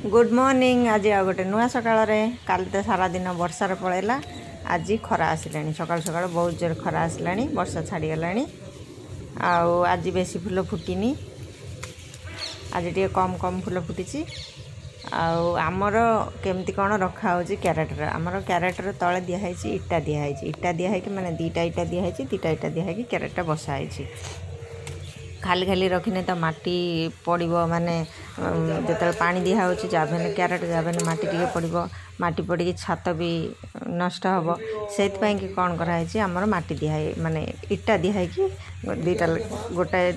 Good morning. आज आ गोटे नुआ सकाल काली तो सारा दिन वर्षार पलैला। आज खरा आसला सकाल सकाल बहुत जोर खरा आसला वर्षा छाड़ीगला। आज बेसी फुल फुटिनी, आज टे कम कम फुल फुटी। आमर केमती कौन रखा हो क्यारेटर, आमर क्यारेटर तले दिखाई इटा दिखाई इटा दिखाई माने दीटा इटा दिखाई दीटा इटा दिखाई क्यारेटर बसाई। खाली खाली रखने तो माटी पड़ो माने जो पानी दिहा जाबे क्यारेट जाबे माटी टे पड़ो, माटी पड़ी छात भी नष्ट हम से कौन कराई आमर माटी दिहाई माने इटा दिहाई दीटा गोटाए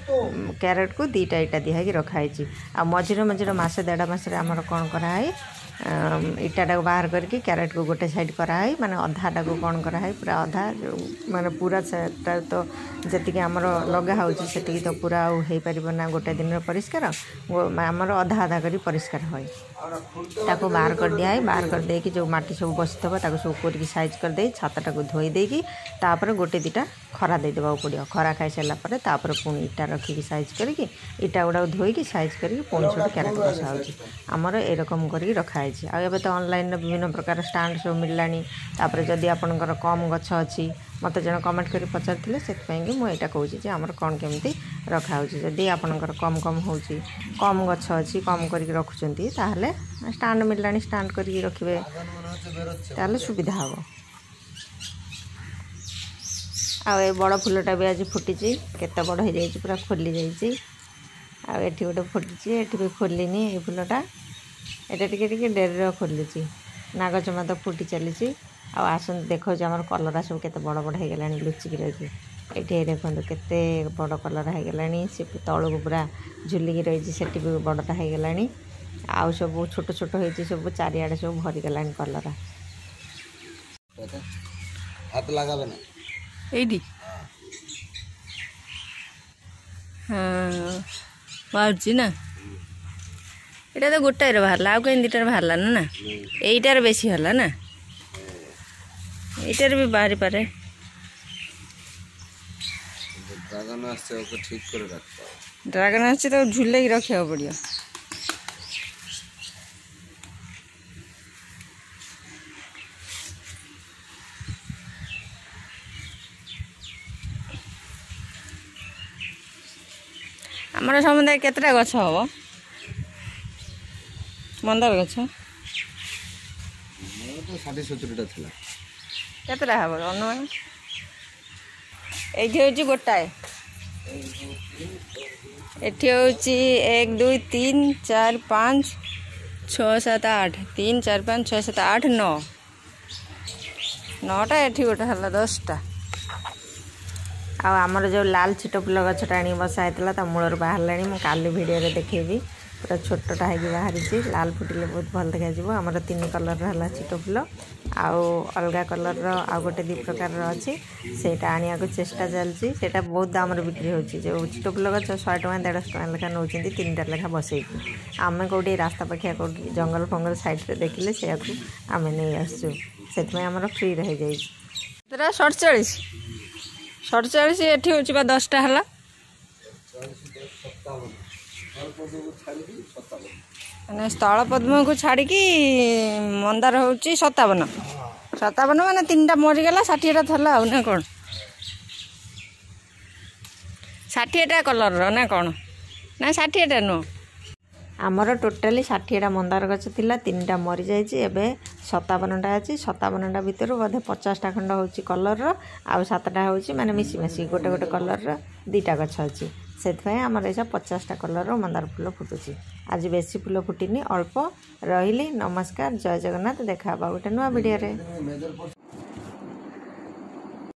क्यारेट को दीटा इटा दिहाई रखाई। आ मझिरे मझिरे मसे देढ़ मस आमर कौन कराई इटाटा बाहर करके क्यारेट को गोटे साइड कराई माने अधाटा को कौन कराई पूरा अधा माने पूरा तो जी आमर लगा हो तो पूरा हो पारना गोटे दिन परिष्कार आमर अधा अधा कर परिष्कार हुए ताको बाहर कर दिया है। बाहर कर देकी जो माटी सब बसी थो सब कोरिकी साइज कर दे छातटा को धोई देकी तापर गोटे दीटा खरा दे देबा पड़ो। खरा खाई सारा पर तापर पुणी इटा रखिकी साइज करके इटा गुड़ा धोईकी साइज करके पुणी छोट क्यारेट बसा हो आमर एरकम करके रखाई। आबे तो ऑनलाइन विभिन्न प्रकार स्टांड सब मिललानी। तापर जदि आपनकर कम गछ अच्छी मत जन कमेंट कर पचार से मुझे कहूँ आमर कौन केमती रखा हो। जदि आपनकर कम कम हो कम गछ अच्छी कम करके रखुंट ताहले स्टांड मिललानी स्टांड करके रखिए ताहले सुविधा हम। आ बड़ फुलटा भी आज फुटी केते बड़ हो जाए पूरा खोली जाइए। आठी गोटे फुटी एटी भी खोलनी ये फुलटा एटा टिके डेरी खोली नागचमा तो फुटी चली। आसन देखो आम कलरा सब केते बड़ बड़ हो गला लुचिकी रही ये देखो केते बड़ कलर हो गला सी तल को पूरा झुलिकी रही से भी बड़टा हो गला। आउ सब छोट छोट हो सब चारिआडे सब भरीगला कलरा। हाथ लगाबे ना एडी हाँ बाहर ना ये तो गोटाए बाहर आउ कहीं दुटार बाहर ना यहीटार बेसी है ना यहीटार भी बाहरी पारे। ड्रैगन आछे ओके ठीक करे रखता ड्रैगन आछे तो झुले ही रखा पड़ियो। आमर समुदाय केतटा गछ हम मंदार गछ तो 60-70टा थिला केतटा हम अनुमान ये हूँ गोटाए एठी हूँ 1 2 3 4 5 6 7 8 3 4 5 6 7 8 9 9टा एठी गोटे है 10टा। आमर जो लाल छिट फुल गछटा आनी बसा होता मूलर बाहर काली भिडियो देखेबी पूरा छोटा है बाहरी लाल फुटिले बहुत भल देखा। आमर 3 कलर है छिट फुल आउ अलग कलर आउ गोटे 2 प्रकार अच्छी से आने को चेष्टा चलती से बहुत दाम बिक्री हो जो छिट फुल गछ 100 टଙ୍କା 150 ଟଙ୍କା लेखा नौ 3टा लेखा बसई आम कौटे रास्ता पाखिया कौट जंगल फंगल साइड देखिले से आम नहीं आसचु से आमर फ्री रह जाए। 47 एठी हूँ 10टा है मैंने स्थल पद्म को छाड़ी मंदार हूँ 57 माने 3टा मरीगला 60टा थला ना कौन 60टा कलर ना कौन ना 60टा नुह आमर टोटाली 60टा मंदार गछ थिला 3टा मरी जाइए एवं 57टा अच्छी 57टा भितर बोधे 50टा खंड हो कलर आउ 7टा हो माने मिसी मिसी गोटे गोटे कलर 2टा गछ अच्छी से आमर ऐसा 50टा कलर मंदार फुल फुटुची। आज बेसी फुल फुटिनी अल्प रही। नमस्कार, जय जगन्नाथ। देखा गोटे नुआ वीडियो रे।